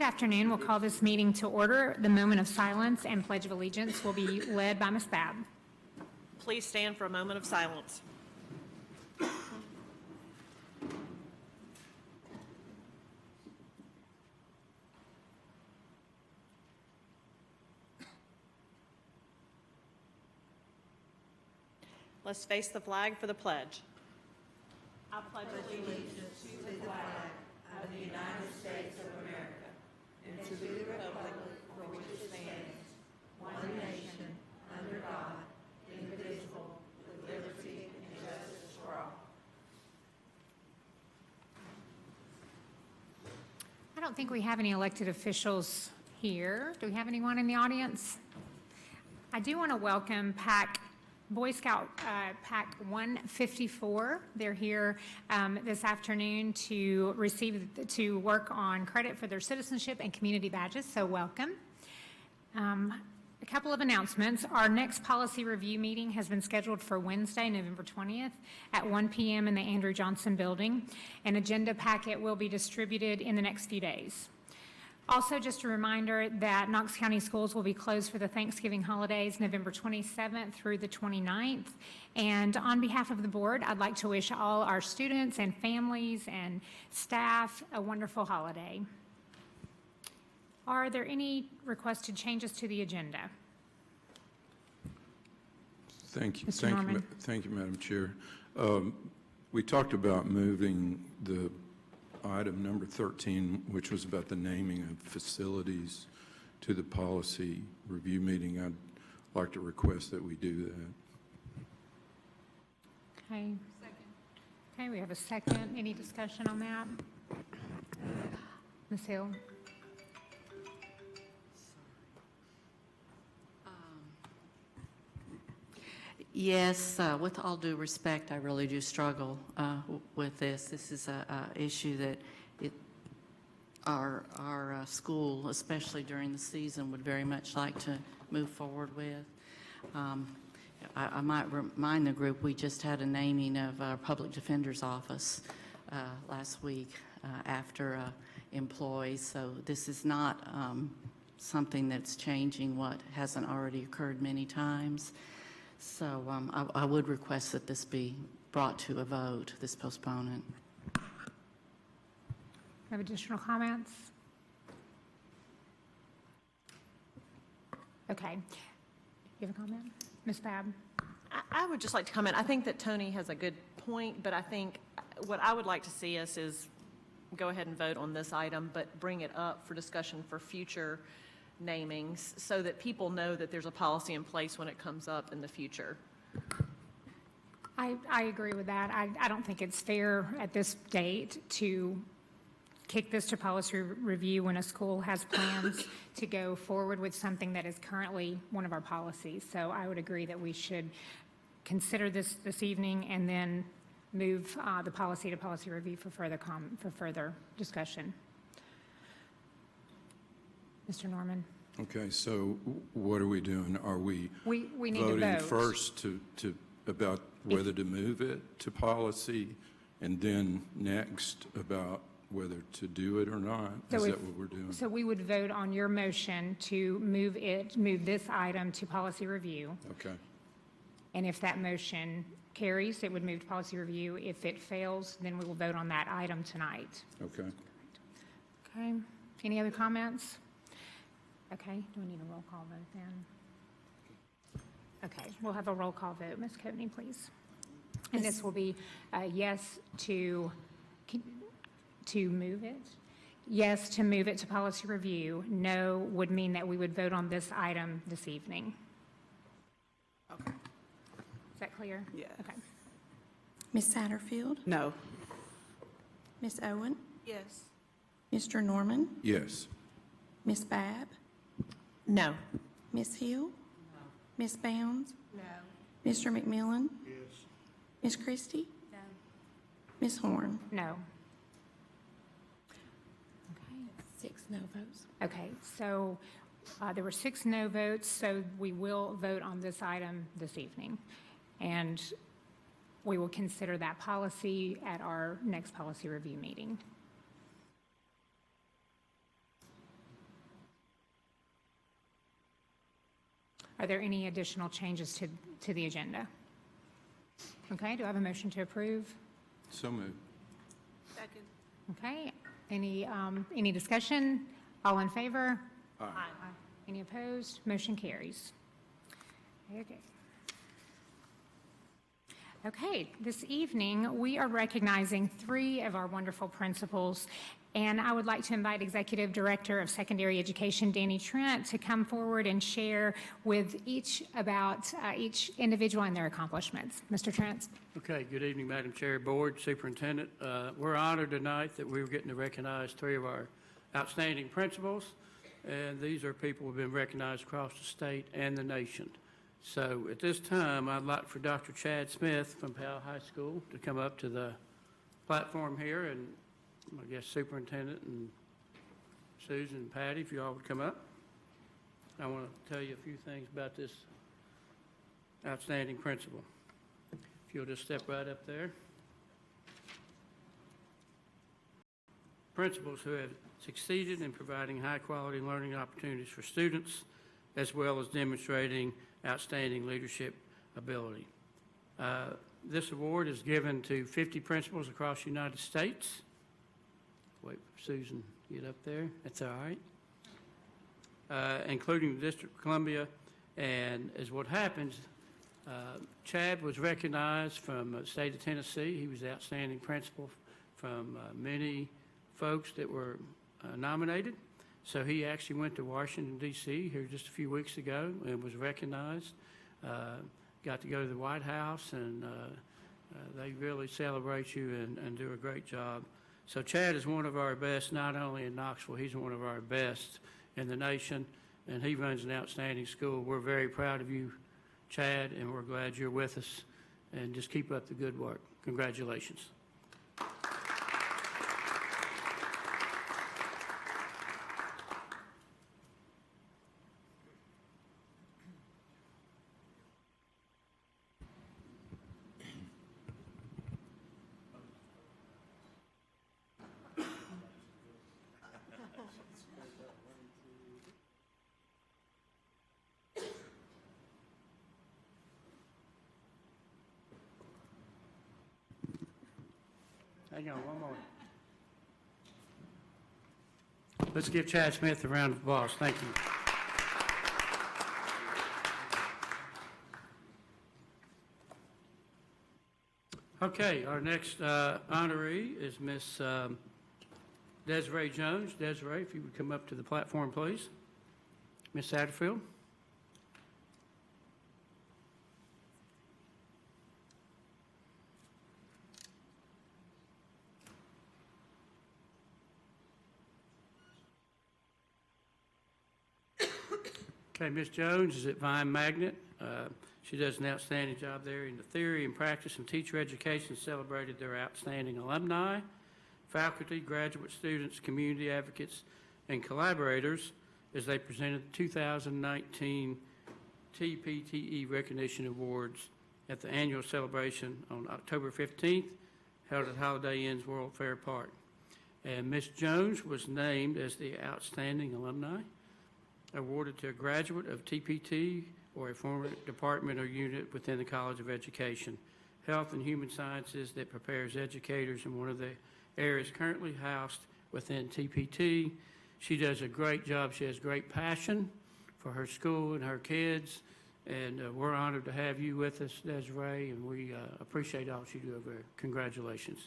Good afternoon. We'll call this meeting to order. The moment of silence and Pledge of Allegiance will be led by Ms. Babb. Please stand for a moment of silence. Let's face the flag for the pledge. I pledge allegiance to the flag of the United States of America and to the republic for which it stands, one nation, under God, indivisible, with liberty and justice for all. I don't think we have any elected officials here. Do we have anyone in the audience? I do want to welcome Boy Scout Pack 154. They're here this afternoon to work on credit for their citizenship and community badges, so welcome. A couple of announcements. Our next policy review meeting has been scheduled for Wednesday, November 20th at 1 p.m. in the Andrew Johnson building. An agenda packet will be distributed in the next few days. Also, just a reminder that Knox County Schools will be closed for the Thanksgiving holidays, November 27th through the 29th. And on behalf of the board, I'd like to wish all our students and families and staff a wonderful holiday. Are there any requested changes to the agenda? Thank you. Mr. Norman. Thank you, Madam Chair. We talked about moving the item number 13, which was about the naming of facilities, to the policy review meeting. I'd like to request that we do that. Okay. Second. Okay, we have a second. Any discussion on that? Ms. Hill? Yes, with all due respect, I really do struggle with this. This is an issue that our school, especially during the season, would very much like to move forward with. I might remind the group, we just had a naming of our public defender's office last week after employees, so this is not something that's changing what hasn't already occurred many times. So I would request that this be brought to a vote, this postponement. Have additional comments? Okay. You have a comment? Ms. Babb? I would just like to comment. I think that Tony has a good point, but I think what I would like to see us is go ahead and vote on this item, but bring it up for discussion for future namings so that people know that there's a policy in place when it comes up in the future. I agree with that. I don't think it's fair at this date to kick this to policy review when a school has plans to go forward with something that is currently one of our policies. So I would agree that we should consider this evening and then move the policy to policy review for further discussion. Mr. Norman. Okay, so what are we doing? Are we need voting to vote first to about whether to move it to policy, and then next about whether to do it or not? Is that what we're doing? So we would vote on your motion to move this item to policy review. Okay. And if that motion carries, it would move to policy review. If it fails, then we will vote on that item tonight. Okay. Okay. Any other comments? Okay. Do we need a roll call vote then? Okay. We'll have a roll call vote. Ms. Coatney, please. And this will be yes to move it. Yes to move it to policy review. No would mean that we would vote on this item this evening. Okay. Is that clear? Yeah. Okay. Ms. Satterfield? No. Ms. Owen? Yes. Mr. Norman? Yes. Ms. Babb? No. Ms. Hill? No. Ms. Bounds? No. Mr. McMillan? Yes. Ms. Christie? No. Ms. Horn? No. Okay. 6 no votes. Okay, so there were 6 no votes, so we will vote on this item this evening. And we will consider that policy at our next policy review meeting. Are there any additional changes to the agenda? Okay, do I have a motion to approve? So moved. Second. Okay, any discussion? All in favor? Aye. Any opposed? Motion carries. Okay. Okay, this evening, we are recognizing 3 of our wonderful principals, and I would like to invite Executive Director of Secondary Education, Danny Trent, to come forward and share with each about each individual and their accomplishments. Mr. Trent? Okay, good evening, Madam Chair, Board, Superintendent. We're honored tonight that we were getting to recognize 3 of our outstanding principals, and these are people who have been recognized across the state and the nation. So at this time, I'd like for Dr. Chad Smith from Powell High School to come up to the platform here, and I guess Superintendent and Susan and Patty, if you all would come up. I want to tell you a few things about this outstanding principal. If you'll just step right up there. Principals who have succeeded in providing high-quality learning opportunities for students, as well as demonstrating outstanding leadership ability. This award is given to 50 principals across the United States. Wait for Susan to get up there. That's all right. Including the District of Columbia. And as what happens, Chad was recognized from the state of Tennessee. He was the outstanding principal from many folks that were nominated. So he actually went to Washington, D.C. here just a few weeks ago and was recognized. Got to go to the White House, and they really celebrate you and do a great job. So Chad is one of our best, not only in Knoxville, he's one of our best in the nation, and he runs an outstanding school. We're very proud of you, Chad, and we're glad you're with us. And just keep up the good work. Congratulations. Hang on one more. Let's give Chad Smith a round of applause. Thank you. Okay, our next honoree is Miss Desiree Jones. Desiree, if you would come up to the platform, please. Miss Satterfield. Okay, Ms. Jones is at Vine Magnet. She does an outstanding job there in the theory and practice and teacher education, celebrated their outstanding alumni, faculty, graduate students, community advocates, and collaborators as they presented the 2019 TPTE Recognition Awards at the annual celebration on October 15th, held at Holiday Inn's World Fair Park. And Ms. Jones was named as the outstanding alumni, awarded to a graduate of TPT or a former department or unit within the College of Education, Health and Human Sciences that prepares educators in one of the areas currently housed within TPT. She does a great job. She has great passion for her school and her kids, and we're honored to have you with us, Desiree, and we appreciate all she do over there. Congratulations.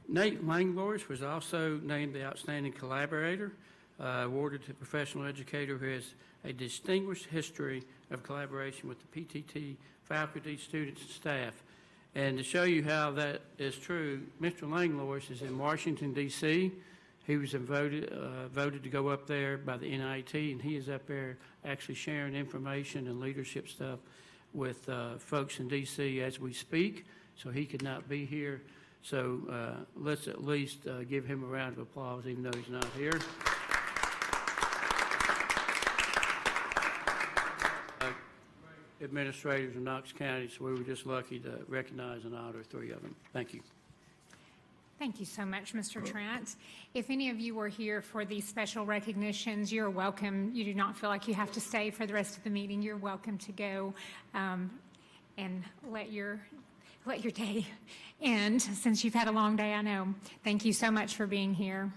Nate Langlois was also named the Outstanding Collaborator, awarded to a professional educator who has a distinguished history of collaboration with the PTT faculty, students, and staff. And to show you how that is true, Mr. Langlois is in Washington, D.C., He was voted to go up there by the NIT, and he is up there actually sharing information and leadership stuff with folks in D.C. as we speak, so he could not be here. So let's at least give him a round of applause, even though he's not here. Administrators in Knox County, so we were just lucky to recognize and honor 3 of them. Thank you. Thank you so much, Mr. Trent. If any of you were here for these special recognitions, you're welcome. You do not feel like you have to stay for the rest of the meeting. You're welcome to go and let your day end, since you've had a long day, I know. Thank you so much for being here.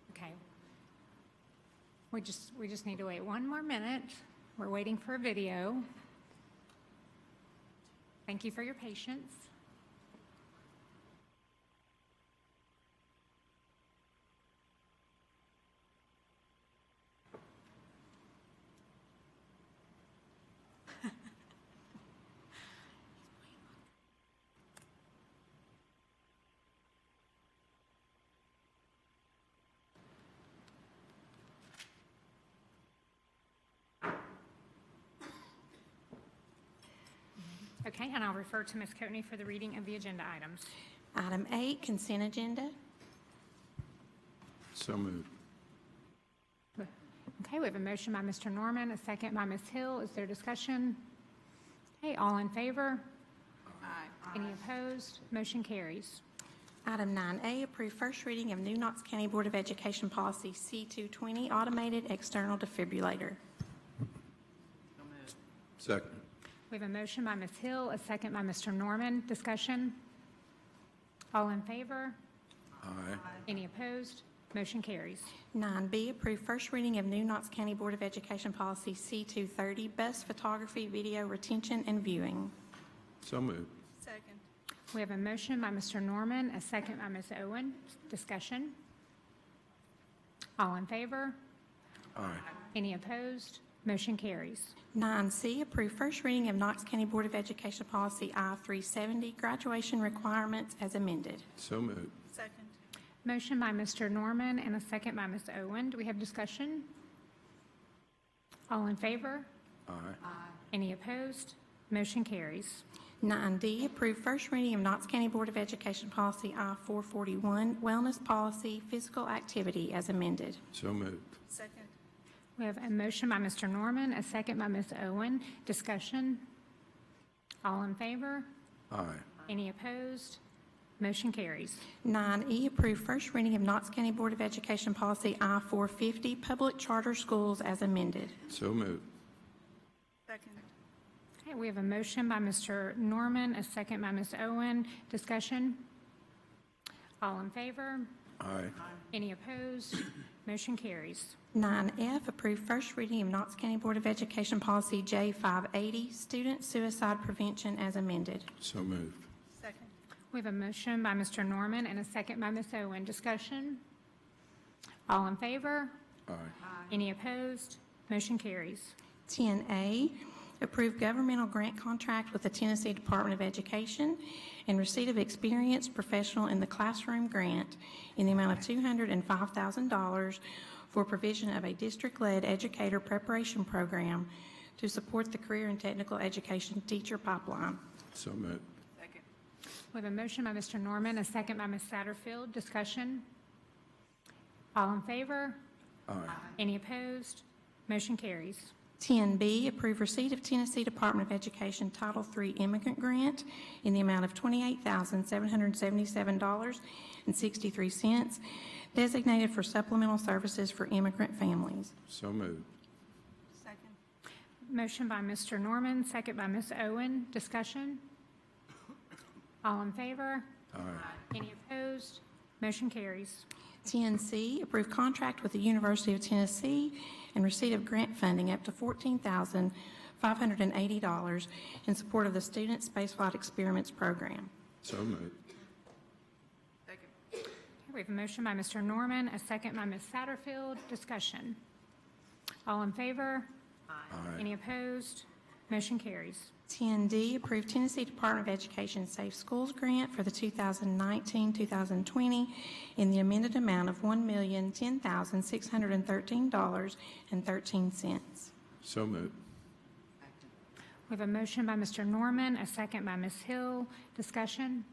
Okay. We just need to wait 1 more minute. We're waiting for a video. Thank you for your patience. Okay, and I'll refer to Ms. Coatney for the reading of the agenda items. Item 8, consent agenda. So moved. Okay, we have a motion by Mr. Norman, a second by Ms. Hill. Is there discussion? Okay, all in favor? Aye. Any opposed? Motion carries. Item 9A, approve first reading of new Knox County Board of Education Policy C-220, Automated External Defibrillator. Second. We have a motion by Ms. Hill, a second by Mr. Norman. Discussion? All in favor? Aye. Any opposed? Motion carries. 9B, approve first reading of new Knox County Board of Education Policy C-230, Bus Photography, Video Retention, and Viewing. So moved. Second. We have a motion by Mr. Norman, a second by Ms. Owen. Discussion? All in favor? Aye. Any opposed? Motion carries. 9C, approve first reading of Knox County Board of Education Policy I-370, Graduation Requirements as amended. So moved. Second. Motion by Mr. Norman and a second by Ms. Owen. Do we have discussion? All in favor? Aye. Any opposed? Motion carries. 9D, approve first reading of Knox County Board of Education Policy I-441, Wellness Policy, Physical Activity as amended. So moved. Second. We have a motion by Mr. Norman, a second by Ms. Owen. Discussion? All in favor? Aye. Any opposed? Motion carries. 9E, approve first reading of Knox County Board of Education Policy I-450, Public Charter Schools as amended. So moved. Second. Okay, we have a motion by Mr. Norman, a second by Ms. Owen. Discussion? All in favor? Aye. Any opposed? Motion carries. 9F, approve first reading of Knox County Board of Education Policy J580, Student Suicide Prevention as amended. So moved. Second. We have a motion by Mr. Norman and a second by Ms. Owen. Discussion? All in favor? Aye. Any opposed? Motion carries. 10A, approve governmental grant contract with the Tennessee Department of Education and receipt of experience professional in the classroom grant in the amount of $205,000 for provision of a district-led educator preparation program to support the career and technical education teacher pipeline. So moved. Second. We have a motion by Mr. Norman, a second by Ms. Satterfield. Discussion? All in favor? Aye. Any opposed? Motion carries. 10B, approve receipt of Tennessee Department of Education Title III immigrant grant in the amount of $28,777.63, designated for supplemental services for immigrant families. So moved. Second. Motion by Mr. Norman, second by Ms. Owen. Discussion? All in favor? Aye. Any opposed? Motion carries. 10C, approve contract with the University of Tennessee and receipt of grant funding up to $14,580 in support of the Student Spaceflight Experiments Program. So moved. Second. We have a motion by Mr. Norman, a second by Ms. Satterfield. Discussion? All in favor? Aye. Any opposed? Motion carries. 10D, approve Tennessee Department of Education Safe Schools Grant for the 2019-2020 in the amended amount of $1,010,613.13. So moved. We have a motion by Mr. Norman, a second by Ms. Hill. Discussion?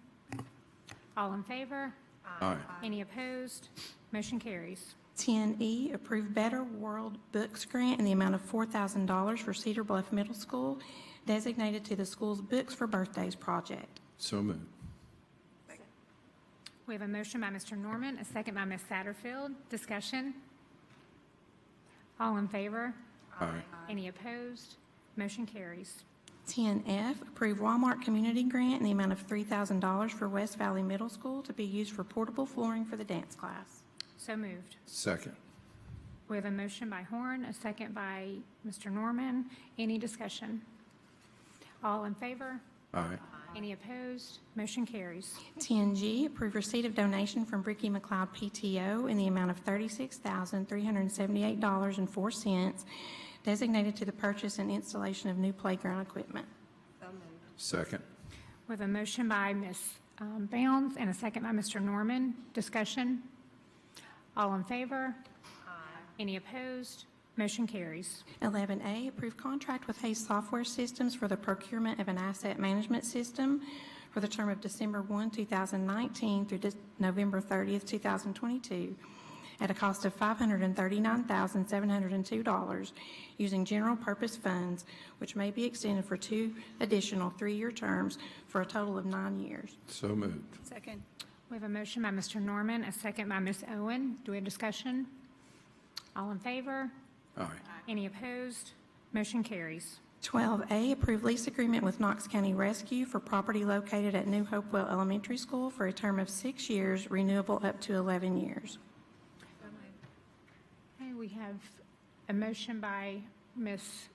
All in favor? Aye. Any opposed? Motion carries. 10E, approve Better World Books Grant in the amount of $4,000 for Cedar Bluff Middle School, designated to the school's Books for Birthdays project. So moved. We have a motion by Mr. Norman, a second by Ms. Satterfield. Discussion? All in favor? Aye. Any opposed? Motion carries. 10F, approve Walmart Community Grant in the amount of $3,000 for West Valley Middle School to be used for portable flooring for the dance class. So moved. Second. We have a motion by Horn, a second by Mr. Norman. Any discussion? All in favor? Aye. Any opposed? Motion carries. 10G, approve receipt of donation from Bricky McLeod PTO in the amount of $36,378.04, designated to the purchase and installation of new playground equipment. Second. We have a motion by Ms. Bounds and a second by Mr. Norman. Discussion? All in favor? Any opposed? Motion carries. 11A, approve contract with Hayes Software Systems for the procurement of an asset management system for the term of December 1, 2019 through November 30th, 2022, at a cost of $539,702 using general purpose funds, which may be extended for 2 additional 3-year terms for a total of 9 years. So moved. Second. We have a motion by Mr. Norman, a second by Ms. Owen. Do we have discussion? All in favor? Aye. Any opposed? Motion carries. 12A, approve lease agreement with Knox County Rescue for property located at New Hopewell Elementary School for a term of 6 years, renewable up to 11 years. Okay, we have a motion by Ms.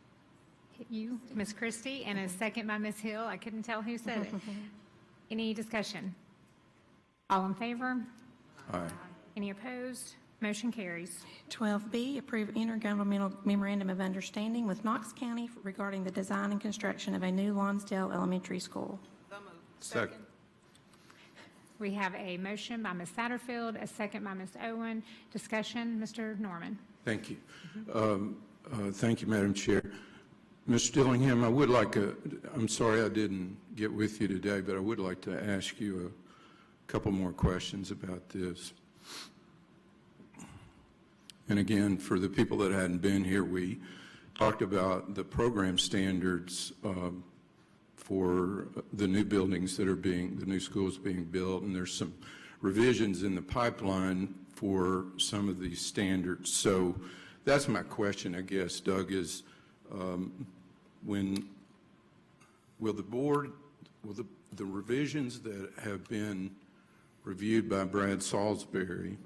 Christie, and a second by Ms. Hill. I couldn't tell who said it. Any discussion? All in favor? Aye. Any opposed? Motion carries. 12B, approve intergovernmental memorandum of understanding with Knox County regarding the design and construction of a new Lonsdale Elementary School. Second. We have a motion by Ms. Satterfield, a second by Ms. Owen. Discussion, Mr. Norman. Thank you. Thank you, Madam Chair. Mr. Dillingham, I'm sorry I didn't get with you today, but I would like to ask you a couple more questions about this. And again, for the people that hadn't been here, we talked about the program standards for the new buildings that are the new schools being built, and there's some revisions in the pipeline for some of these standards. So that's my question, I guess, Doug, is when will the board, the revisions that have been reviewed by Brad Salisbury,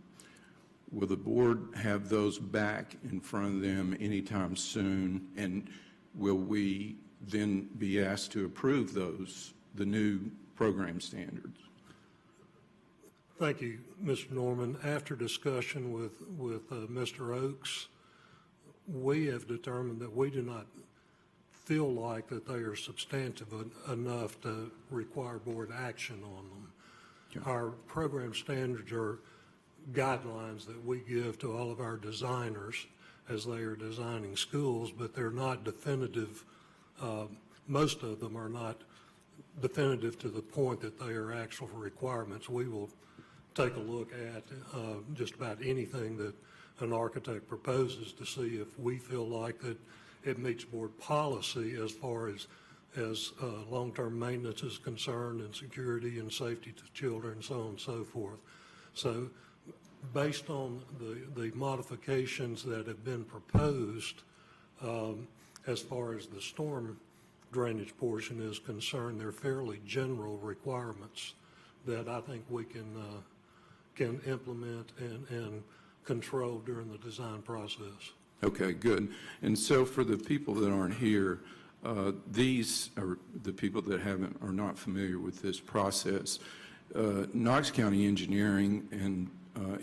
will the board have those back in front of them anytime soon? And will we then be asked to approve those, the new program standards? Thank you, Mr. Norman. After discussion with Mr. Oakes, we have determined that we do not feel like that they are substantive enough to require board action on them. Okay. Our program standards are guidelines that we give to all of our designers as they are designing schools, but they're not definitive. Most of them are not definitive to the point that they are actual requirements. We will take a look at just about anything that an architect proposes to see if we feel like that it meets board policy as far as long-term maintenance is concerned, and security and safety to children, and so on and so forth. So based on the modifications that have been proposed as far as the storm drainage portion is concerned, they're fairly general requirements that I think we can implement and control during the design process. Okay, good. And so for the people that aren't here, these are the people that are not familiar with this process. Knox County Engineering and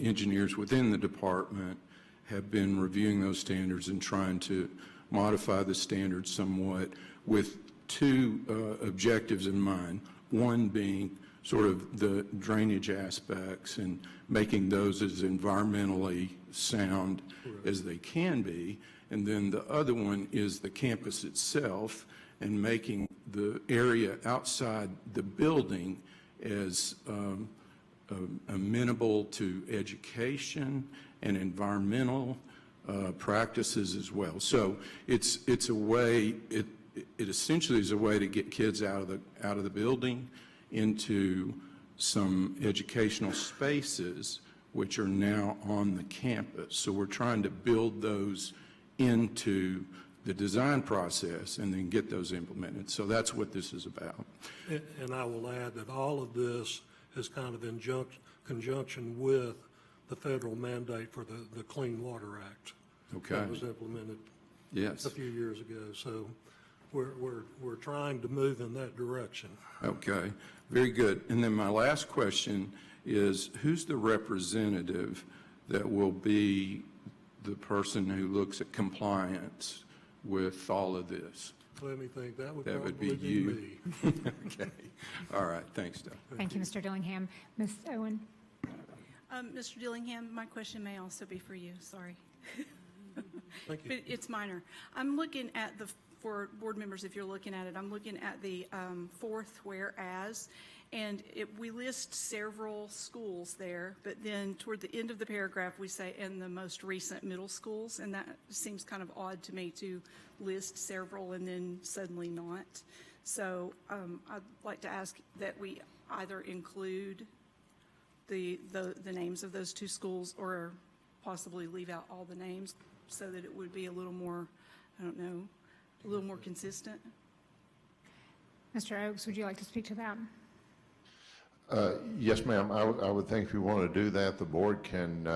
engineers within the department have been reviewing those standards and trying to modify the standards somewhat with two objectives in mind. One being sort of the drainage aspects and making those as environmentally sound as they can be. And then the other one is the campus itself and making the area outside the building as amenable to education and environmental practices as well. So it's a way, it essentially is a way to get kids out of the building into some educational spaces which are now on the campus. So we're trying to build those into the design process and then get those implemented. So that's what this is about. And I will add that all of this is kind of in conjunction with the federal mandate for the Clean Water Act. Okay. That was implemented Yes. a few years ago. So we're trying to move in that direction. Okay, very good. And then my last question is, who's the representative that will be the person who looks at compliance with all of this? Let me think, that would That would probably be be you. me. Okay, all right, thanks, Doug. Thank you, Mr. Dillingham. Ms. Owen? Mr. Dillingham, my question may also be for you, sorry. Thank you. But it's minor. I'm looking at for board members, if you're looking at it, I'm looking at the fourth whereas, and we list several schools there, but then toward the end of the paragraph, we say, in the most recent middle schools, and that seems kind of odd to me to list several and then suddenly not. So I'd like to ask that we either include the names of those two schools or possibly leave out all the names so that it would be a little more, I don't know, a little more consistent. Mr. Oakes, would you like to speak to that? Yes, ma'am. I would think if you want to do that, the board can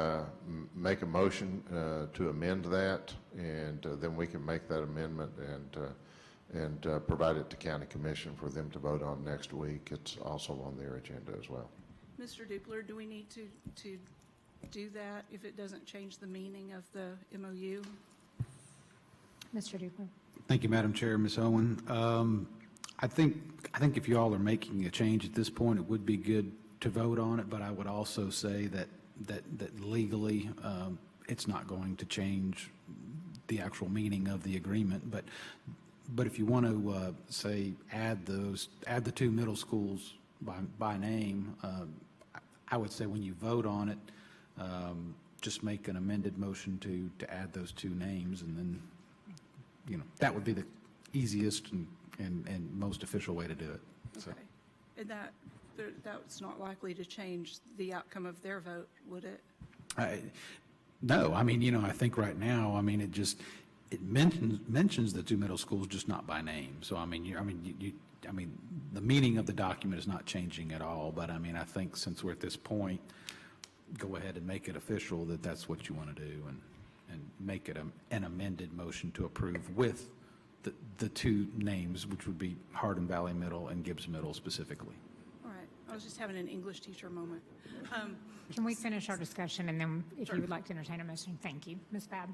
make a motion to amend that, and then we can make that amendment and provide it to County Commission for them to vote on next week. It's also on their agenda as well. Mr. Dupler, do we need to do that if it doesn't change the meaning of the MOU? Mr. Dupler? Thank you, Madam Chair. Ms. Owen. I think if you all are making a change at this point, it would be good to vote on it, but I would also say that legally it's not going to change the actual meaning of the agreement. But if you want to say add the two middle schools by name, I would say when you vote on it, just make an amended motion to add those two names, and then that would be the easiest and most official way to do it. So. Okay. And that's not likely to change the outcome of their vote, would it? No, I mean, I think right now, I mean, it mentions the two middle schools, just not by name. So I mean, the meaning of the document is not changing at all. But I mean, I think since we're at this point, go ahead and make it official that that's what you want to do, and make it an amended motion to approve with the two names, which would be Hardin Valley Middle and Gibbs Middle specifically. All right. I was just having an English teacher moment. Can we finish our discussion, and then if you would like to entertain a motion? Thank you. Ms. Babb?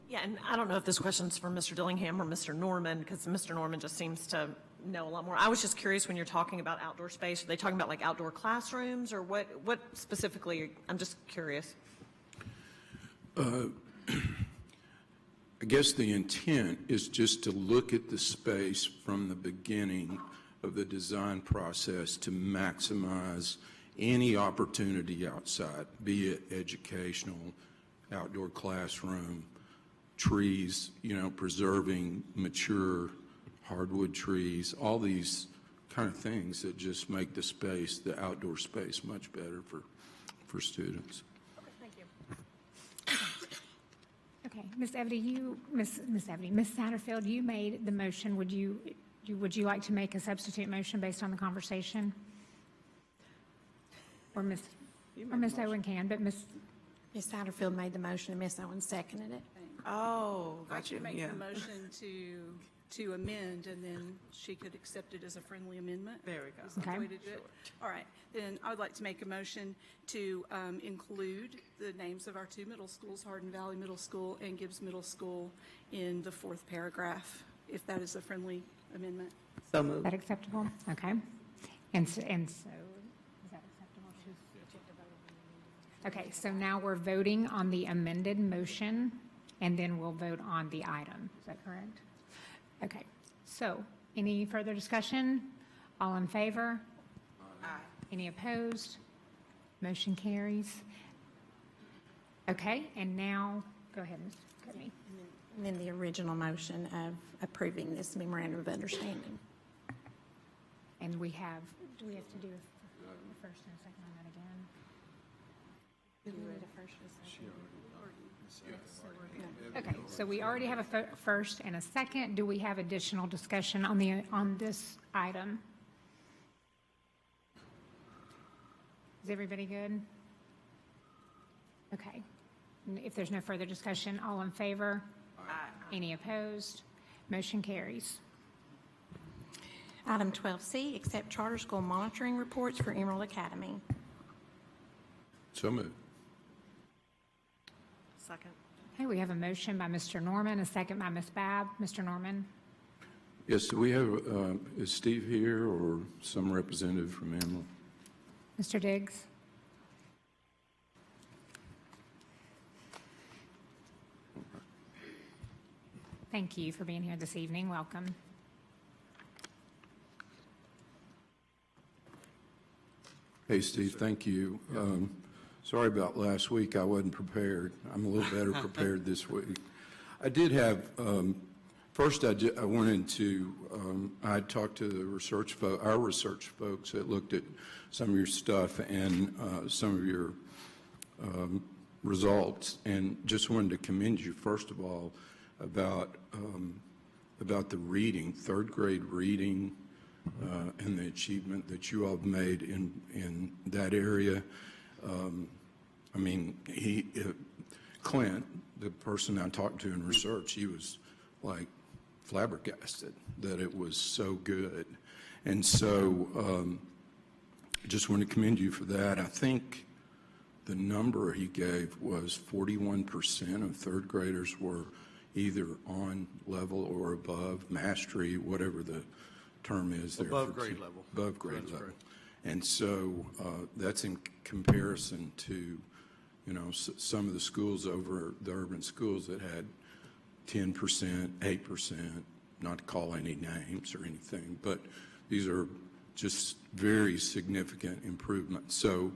Yeah, and I don't know if this question's for Mr. Dillingham or Mr. Norman, because Mr. Norman just seems to know a lot more. I was just curious, when you're talking about outdoor space, are they talking about like outdoor classrooms, or what specifically? I'm just curious. I guess the intent is just to look at the space from the beginning of the design process to maximize any opportunity outside, be it educational, outdoor classroom, trees, preserving mature hardwood trees, all these kind of things that just make the space, the outdoor space, much better for students. Okay, thank you. Okay, Ms. Evedy, Ms. Satterfield, you made the motion. Would you like to make a substitute motion based on the conversation? Or Ms. Owen can, but Ms. Satterfield made the motion and Ms. Owen seconded it. Oh, I got you. should make Yeah. the motion to to amend, and then she could accept it as a friendly amendment? There we go. Is that the Okay. way to do it? All right, then I would like to make a motion to include the names of our two middle schools, Hardin Valley Middle School and Gibbs Middle School, in the fourth paragraph, if that is a friendly amendment. So Is moved. that acceptable? Okay. And so, is that acceptable? Okay, so now we're voting on the amended motion, and then we'll vote on the item. Is that correct? Okay, so any further discussion? All in favor? Aye. Any opposed? Motion carries. Okay, and now, go ahead, Ms. Cudney. And then the original motion of approving this memorandum of understanding. And we have, do we have to do a first and a second on that again? Do we need a first and a second? Okay, so we already have a first and a second. Do we have additional discussion on this item? Is everybody good? Okay. And if there's no further discussion, all in favor? Aye. Any opposed? Motion carries. Item 12C, accept charter school monitoring reports for Emerald Academy. So moved. Second. Okay, we have a motion by Mr. Norman, a second by Ms. Babb. Mr. Norman? Yes, do we have, is Steve here or some representative from Emerald? Mr. Diggs? Thank you for being here this evening. Welcome. Hey, Steve, thank you. Sorry about last week. I wasn't prepared. I'm a little better prepared this week. I did have, first I wanted to, I talked to the our research folks that looked at some of your stuff and some of your results, and just wanted to commend you, first of all, about the reading, third grade reading, and the achievement that you all have made in that area. I mean, Clint, the person I talked to in research, he was like flabbergasted that it was so good. And so I just want to commend you for that. I think the number he gave was 41% of third graders were either on level or above mastery, whatever the term is there. Above grade level. Above grade That's level. correct. And so that's in comparison to, you know, some of the schools over the urban schools that had 10%, 8%, not to call any names or anything, but these are just very significant improvements. So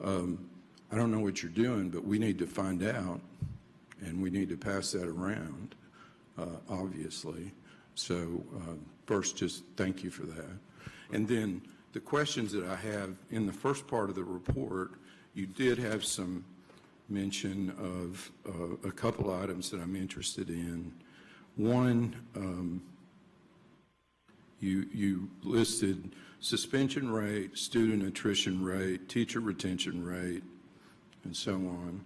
I don't know what you're doing, but we need to find out, and we need to pass that around, obviously. So first, just thank you for that. And then the questions that I have in the first part of the report, you did have some mention of a couple items that I'm interested in. One, you listed suspension rate, student attrition rate, teacher retention rate, and so on.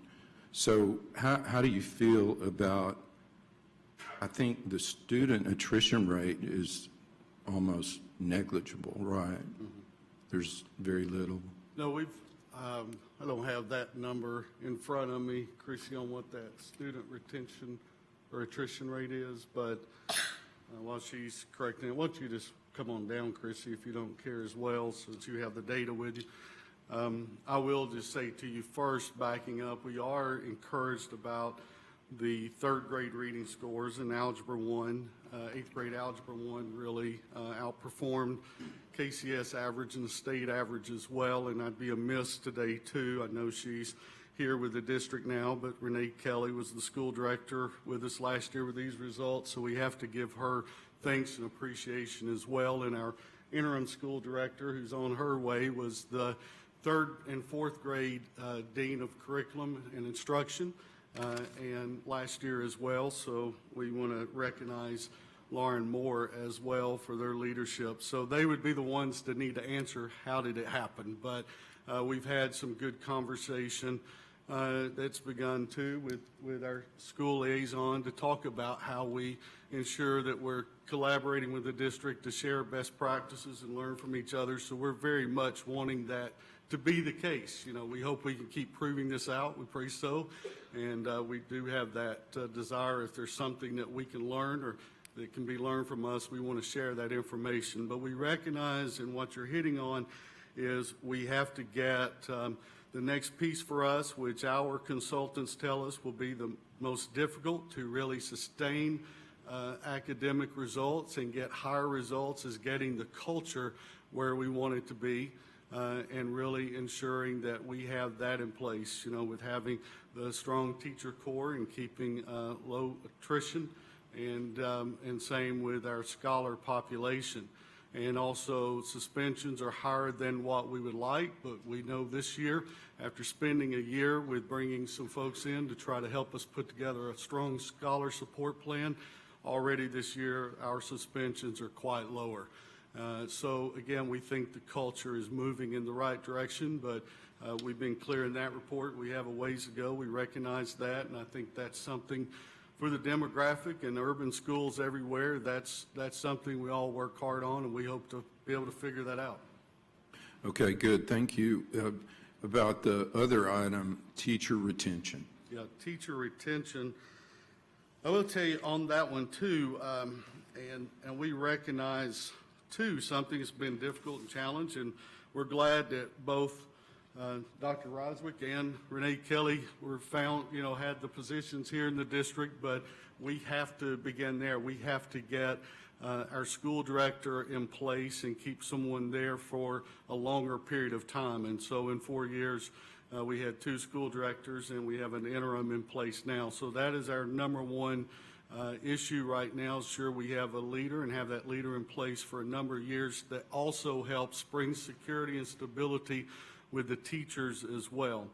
So how do you feel about, I think the student attrition rate is almost negligible, right? Mm-hmm. There's very little. No, we've, I don't have that number in front of me, Chrissy, on what that student retention or attrition rate is, but while she's correcting it, why don't you just come on down, Chrissy, if you don't care as well, since you have the data with you. I will just say to you first, backing up, we are encouraged about the third grade reading scores in Algebra 1. Eighth grade Algebra 1 really outperformed KCS average and the state average as well, and I'd be amiss today too. I know she's here with the district now, but Renee Kelly was the school director with us last year with these results, so we have to give her thanks and appreciation as well. And our interim school director, who's on her way, was the third and fourth grade dean of curriculum and instruction, and last year as well. So we want to recognize Lauren Moore as well for their leadership. So they would be the ones that need to answer how did it happen. But we've had some good conversation that's begun too with our school liaison to talk about how we ensure that we're collaborating with the district to share best practices and learn from each other. So we're very much wanting that to be the case. You know, we hope we can keep proving this out. We pray so. And we do have that desire. If there's something that we can learn or that can be learned from us, we want to share that information. But we recognize, and what you're hitting on is we have to get the next piece for us, which our consultants tell us will be the most difficult to really sustain academic results and get higher results, is getting the culture where we want it to be. And really ensuring that we have that in place, you know, with having the strong teacher core and keeping low attrition, and same with our scholar population. And also suspensions are higher than what we would like, but we know this year, after spending a year with bringing some folks in to try to help us put together a strong scholar support plan, already this year our suspensions are quite lower. So again, we think the culture is moving in the right direction, but we've been clear in that report. We have a ways to go. We recognize that, and I think that's something for the demographic and urban schools everywhere. That's something we all work hard on, and we hope to be able to figure that out. Okay, good. Thank you. About the other item, teacher retention. Yeah, teacher retention. I will tell you on that one too, and we recognize too, something that's been difficult and challenged, and we're glad that both Dr. Roswick and Renee Kelly were found, you know, had the positions here in the district, but we have to begin there. We have to get our school director in place and keep someone there for a longer period of time. And so in 4 years, we had 2 school directors, and we have an interim in place now. So that is our number one issue right now. Sure, we have a leader and have that leader in place for a number of years that also helps bring security and stability with the teachers as well.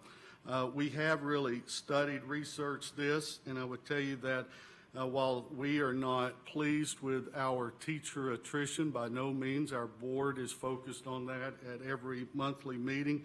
We have really studied, researched this, and I would tell you that while we are not pleased with our teacher attrition, by no means, our board is focused on that at every monthly meeting.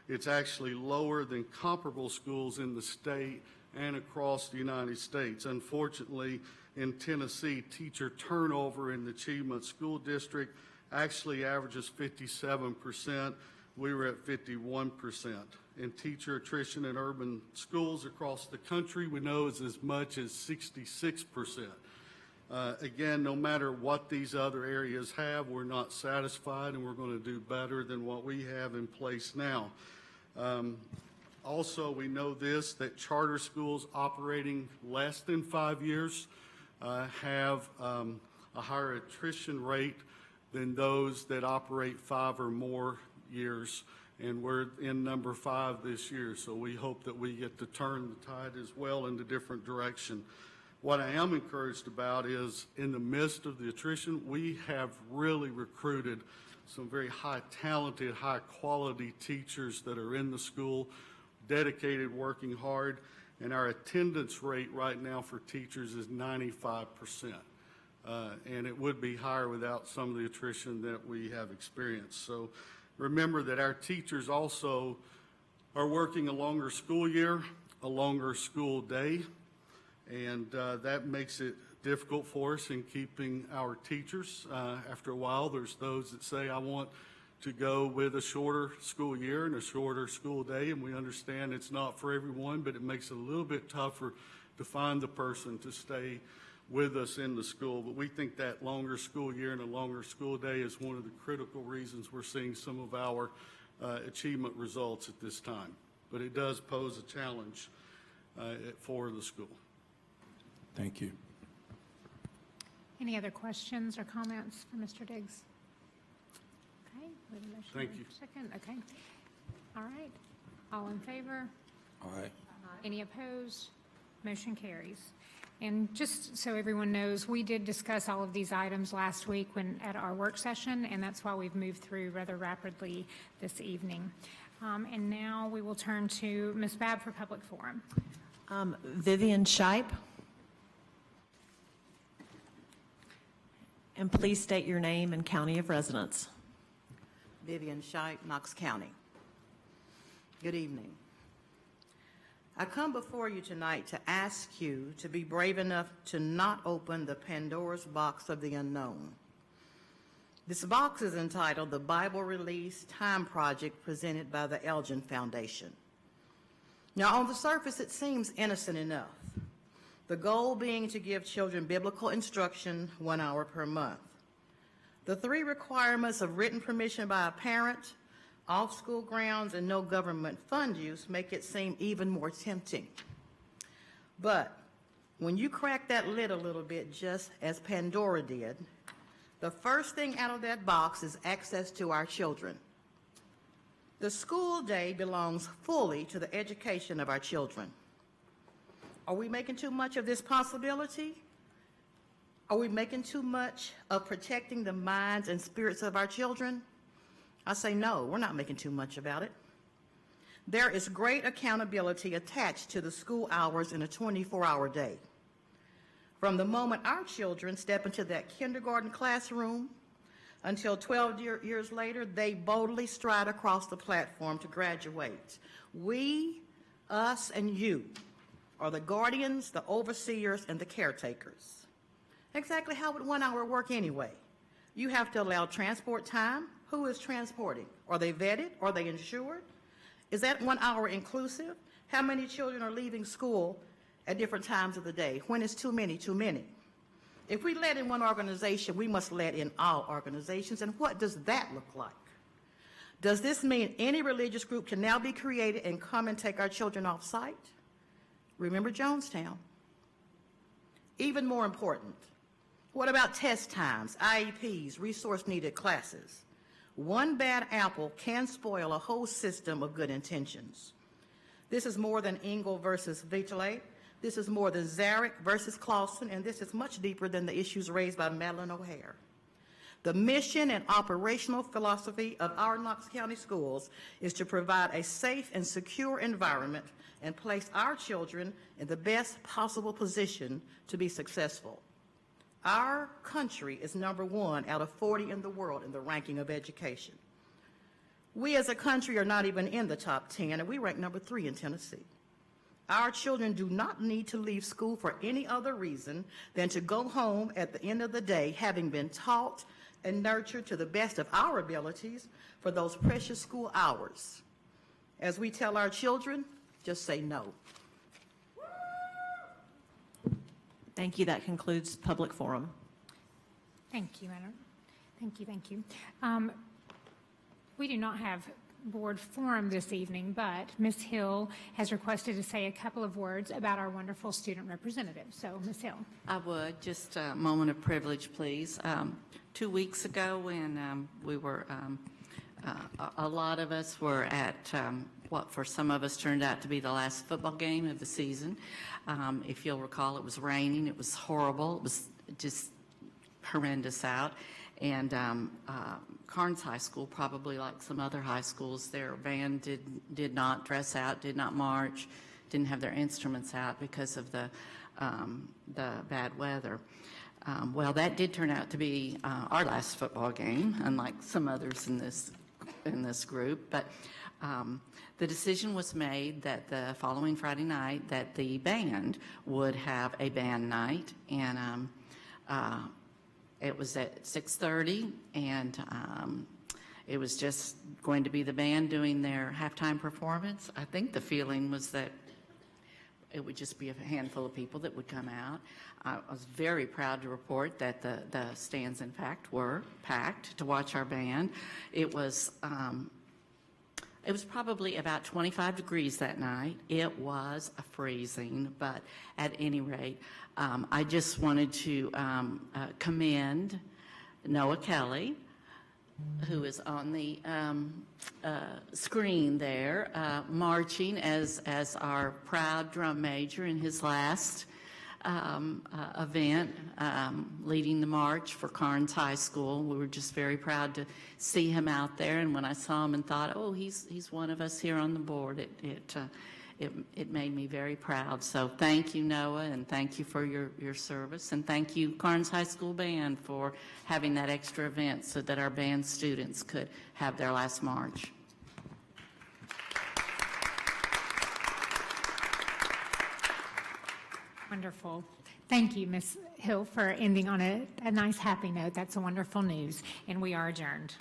It's actually lower than comparable schools in the state and across the United States. Unfortunately, in Tennessee, teacher turnover in the Achievement School District actually averages 57%. We were at 51%. And teacher attrition in urban schools across the country, we know, is as much as 66%. Again, no matter what these other areas have, we're not satisfied, and we're going to do better than what we have in place now. Also, we know this, that charter schools operating less than 5 years have a higher attrition rate than those that operate 5 or more years, and we're in number 5 this year. So we hope that we get to turn the tide as well in a different direction. What I am encouraged about is in the midst of the attrition, we have really recruited some very high talented, high quality teachers that are in the school, dedicated, working hard, and our attendance rate right now for teachers is 95%. And it would be higher without some of the attrition that we have experienced. So remember that our teachers also are working a longer school year, a longer school day, and that makes it difficult for us in keeping our teachers. After a while, there's those that say, I want to go with a shorter school year and a shorter school day, and we understand it's not for everyone, but it makes it a little bit tougher to find the person to stay with us in the school. But we think that longer school year and a longer school day is one of the critical reasons we're seeing some of our achievement results at this time. But it does pose a challenge for the school. Thank you. Any other questions or comments for Mr. Diggs? Okay. we have a motion Thank and a you. Second, okay. All right. All in favor? Aye. Any opposed? Motion carries. And just so everyone knows, we did discuss all of these items last week at our work session, and that's why we've moved through rather rapidly this evening. And now we will turn to Ms. Babb for public forum. Vivian Shipe. And please state your name and county of residence. Vivian Shipe, Knox County. Good evening. I come before you tonight to ask you to be brave enough to not open the Pandora's box of the unknown. This box is entitled The Bible Release Time Project, presented by the Elgin Foundation. Now, on the surface, it seems innocent enough, the goal being to give children biblical instruction 1 hour per month. The 3 requirements of written permission by a parent, off school grounds, and no government fund use make it seem even more tempting. But when you crack that lid a little bit, just as Pandora did, the first thing out of that box is access to our children. The school day belongs fully to the education of our children. Are we making too much of this possibility? Are we making too much of protecting the minds and spirits of our children? I say no, we're not making too much about it. There is great accountability attached to the school hours in a 24-hour day. From the moment our children step into that kindergarten classroom until 12 years later, they boldly stride across the platform to graduate. We, us, and you are the guardians, the overseers, and the caretakers. Exactly how would 1 hour work anyway? You have to allow transport time. Who is transporting? Are they vetted? Are they insured? Is that 1 hour inclusive? How many children are leaving school at different times of the day? When is too many too many? If we let in one organization, we must let in all organizations. And what does that look like? Does this mean any religious group can now be created and come and take our children off site? Remember Jonestown. Even more important, what about test times, IEPs, resource-needed classes? One bad apple can spoil a whole system of good intentions. This is more than Engel versus Vitale. This is more than Zarek versus Clausen, and this is much deeper than the issues raised by Madeline O'Hare. The mission and operational philosophy of our Knox County schools is to provide a safe and secure environment and place our children in the best possible position to be successful. Our country is #1 out of 40 in the world in the ranking of education. We as a country are not even in the top 10, and we rank #3 in Tennessee. Our children do not need to leave school for any other reason than to go home at the end of the day having been taught and nurtured to the best of our abilities for those precious school hours. As we tell our children, just say no. Thank you. That concludes public forum. Thank you, Madam. Thank you. We do not have board forum this evening, but Ms. Hill has requested to say a couple of words about our wonderful student representative. So, Ms. Hill. I would. Just a moment of privilege, please. 2 weeks ago when we were, a lot of us were at what for some of us turned out to be the last football game of the season. If you'll recall, it was raining. It was horrible. It was just horrendous out. And Carnes High School, probably like some other high schools, their band did not dress out, did not march, didn't have their instruments out because of the bad weather. Well, that did turn out to be our last football game, unlike some others in this group. But the decision was made that the following Friday night that the band would have a band night, and it was at 6:30, and it was just going to be the band doing their halftime performance. I think the feeling was that it would just be a handful of people that would come out. I was very proud to report that the stands, in fact, were packed to watch our band. It was probably about 25 degrees that night. It was freezing, but at any rate, I just wanted to commend Noah Kelly, who is on the screen there, marching as our proud drum major in his last event, leading the march for Carnes High School. We were just very proud to see him out there, and when I saw him and thought, oh, he's one of us here on the board, it made me very proud. So thank you, Noah, and thank you for your service, and thank you, Carnes High School Band, for having that extra event so that our band students could have their last march. Wonderful. Thank you, Ms. Hill, for ending on a nice, happy note. That's a wonderful news, and we are adjourned.